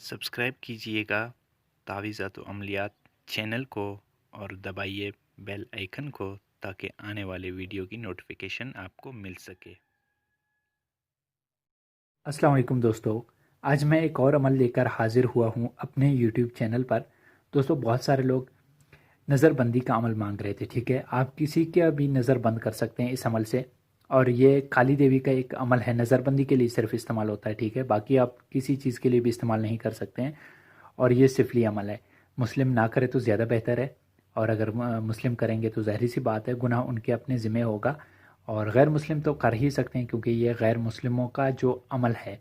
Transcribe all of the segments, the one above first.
Subscribe कीजिएगा तावीज़ात व अमलियात channel को और दबाइए बेल आइकन को ताकि आने वाले वीडियो की नोटिफिकेशन आपको मिल सके। अस्सलाम वालेकुम दोस्तों, आज मैं एक और अमल लेकर हाजिर हुआ हूँ अपने यूट्यूब चैनल पर। दोस्तों, बहुत सारे लोग नज़रबंदी का अमल मांग रहे थे। ठीक है, आप किसी का भी नज़र बंद कर सकते हैं इस अमल से। और ये काली देवी का एक अमल है, नज़रबंदी के लिए सिर्फ इस्तेमाल होता है। ठीक है, बाकी आप किसी चीज़ के लिए भी इस्तेमाल नहीं कर सकते हैं। और ये सिफली अमल है, मुस्लिम ना करे तो ज़्यादा बेहतर है। और अगर मुस्लिम करेंगे तो ज़ाहिर सी बात है गुनाह उनके अपने ज़िम्मे होगा। और गैर मुस्लिम तो कर ही सकते हैं क्योंकि ये गैर मुस्लिमों का जो अमल है।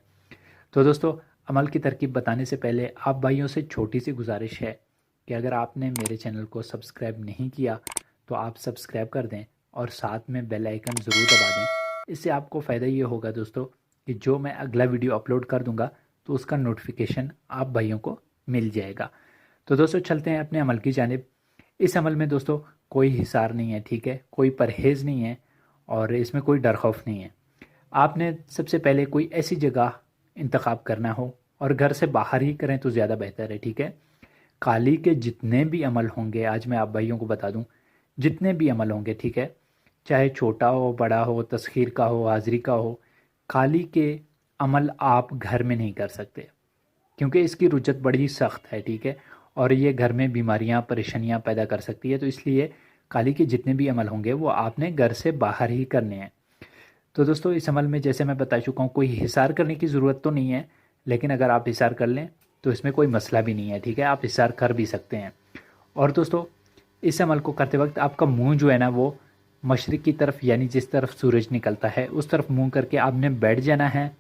तो दोस्तों, अमल की तरकीब बताने से पहले आप भाइयों से छोटी सी गुजारिश है कि अगर आपने मेरे चैनल को सब्सक्राइब नहीं किया तो आप सब्सक्राइब कर दें और साथ में बेल आइकन ज़रूर दबा दें। इससे आपको फ़ायदा ये होगा दोस्तों कि जो मैं अगला वीडियो अपलोड कर दूंगा तो उसका नोटिफिकेशन आप भाइयों को मिल जाएगा। तो दोस्तों, चलते हैं अपने अमल की जानिब। इस अमल में दोस्तों कोई हिसार नहीं है, ठीक है, कोई परहेज़ नहीं है और इसमें कोई डर खौफ नहीं है। आपने सबसे पहले कोई ऐसी जगह इंतखाब करना हो और घर से बाहर ही करें तो ज़्यादा बेहतर है। ठीक है, काली के जितने भी अमल होंगे आज मैं आप भाइयों को बता दूं, जितने भी अमल होंगे, ठीक है, चाहे छोटा हो बड़ा हो, तस्खीर का हो हाजिरी का हो, काली के अमल आप घर में नहीं कर सकते क्योंकि इसकी रुजत बड़ी सख्त है। ठीक है, और ये घर में बीमारियां परेशानियां पैदा कर सकती है। तो इसलिए काली के जितने भी अमल होंगे वो आपने घर से बाहर ही करने हैं। तो दोस्तों, इस अमल में जैसे मैं बता चुका हूँ कोई हिसार करने की ज़रूरत तो नहीं है, लेकिन अगर आप हिसार कर लें तो इसमें कोई मसला भी नहीं है। ठीक है, आप हिसार कर भी सकते हैं। और दोस्तों, इस अमल को करते वक्त आपका मुंह जो है ना वो मशरिक़ की तरफ यानी जिस तरफ सूरज निकलता है उस तरफ मुंह करके आपने बैठ जाना है।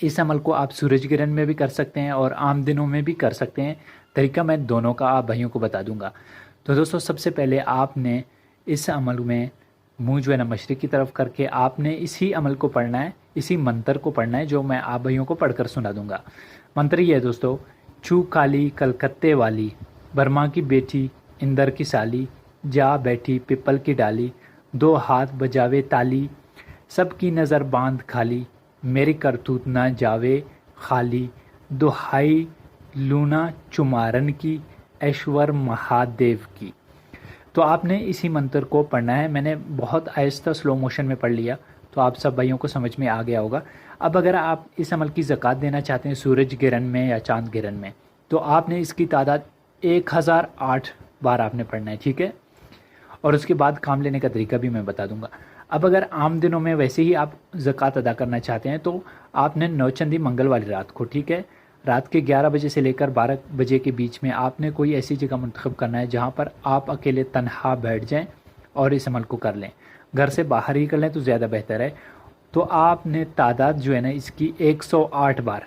इस अमल को आप सूरज ग्रहण में भी कर सकते हैं और आम दिनों में भी कर सकते हैं। तरीका मैं दोनों का आप भाइयों को बता दूंगा। तो दोस्तों, सबसे पहले आपने इस अमल में मुंह जो है ना मशरिक़ की तरफ करके आपने इसी अमल को पढ़ना है, इसी मंत्र को पढ़ना है जो मैं आप भाइयों को पढ़कर सुना दूंगा। मंत्र ये है दोस्तों, चू काली कलकत्ते वाली, बर्मा की बेटी इंदर की साली, जा बैठी पिपल की डाली, दो हाथ बजावे ताली, सबकी नज़र बांध खाली, मेरी करतूत ना जावे खाली, दुहाई लूना चुमारन की, ऐश्वर महादेव की। तो आपने इसी मंत्र को पढ़ना है। मैंने बहुत आहिस्ता स्लो मोशन में पढ़ लिया तो आप सब भाइयों को समझ में आ गया होगा। अब अगर आप इस अमल की ज़कात देना चाहते हैं सूरज गिरन में या चांद गिरन में तो आपने इसकी तादाद 1008 बार आपने पढ़ना है। ठीक है, और उसके बाद काम लेने का तरीका भी मैं बता दूंगा। अब अगर आम दिनों में वैसे ही आप ज़कात अदा करना चाहते हैं तो आपने नौचंदी मंगल वाली रात को, ठीक है, रात के 11 बजे से लेकर 12 बजे के बीच में आपने कोई ऐसी जगह मुंतखब करना है जहाँ पर आप अकेले तन्हा बैठ जाएं और इस अमल को कर लें। घर से बाहर ही कर लें तो ज़्यादा बेहतर है। तो आपने तादाद जो है ना इसकी 108 बार,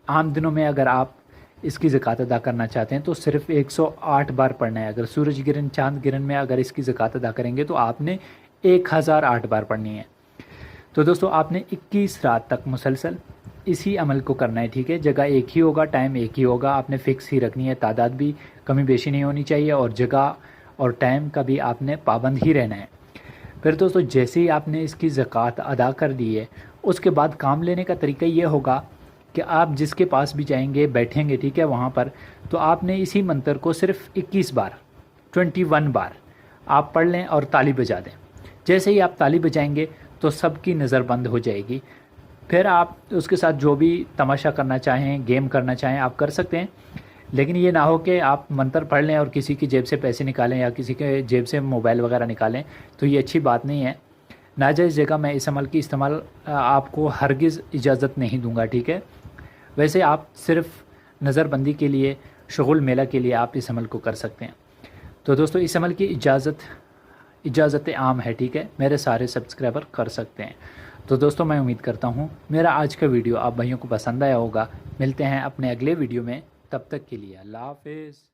आम दिनों में अगर आप इसकी ज़कात अदा करना चाहते हैं तो सिर्फ 108 बार पढ़ना है। अगर सूरज गिरन चांद गिरन में अगर इसकी ज़कात अदा करेंगे तो आपने 1008 बार पढ़नी है। तो दोस्तों, आपने 21 रात तक मुसलसल इसी अमल को करना है। ठीक है, जगह एक ही होगा, टाइम एक ही होगा, आपने फ़िक्स ही रखनी है, तादाद भी कमी बेशी नहीं होनी चाहिए और जगह और टाइम का भी आपने पाबंद ही रहना है। फिर दोस्तों, जैसे ही आपने इसकी ज़कात अदा कर दी है उसके बाद काम लेने का तरीका ये होगा कि आप जिसके पास भी जाएंगे बैठेंगे, ठीक है, वहाँ पर तो आपने इसी मंत्र को सिर्फ 21 बार 21 बार आप पढ़ लें और ताली बजा दें। जैसे ही आप ताली बजाएंगे तो सबकी नज़र बंद हो जाएगी। फिर आप उसके साथ जो भी तमाशा करना चाहें, गेम करना चाहें आप कर सकते हैं, लेकिन ये ना हो कि आप मंत्र पढ़ लें और किसी की जेब से पैसे निकालें या किसी के जेब से मोबाइल वगैरह निकालें, तो ये अच्छी बात नहीं है। नाजायज़ जगह मैं इस अमल की इस्तेमाल आपको हरगिज़ इजाज़त नहीं दूंगा। ठीक है, वैसे आप सिर्फ नज़रबंदी के लिए, शुगुल मेला के लिए आप इस अमल को कर सकते हैं। तो दोस्तों, इस अमल की इजाज़त आम है। ठीक है, मेरे सारे सब्सक्राइबर कर सकते हैं। तो दोस्तों, मैं उम्मीद करता हूँ मेरा आज का वीडियो आप भाइयों को पसंद आया होगा। मिलते हैं अपने अगले वीडियो में, तब तक के लिए अल्लाह हाफ़िज़।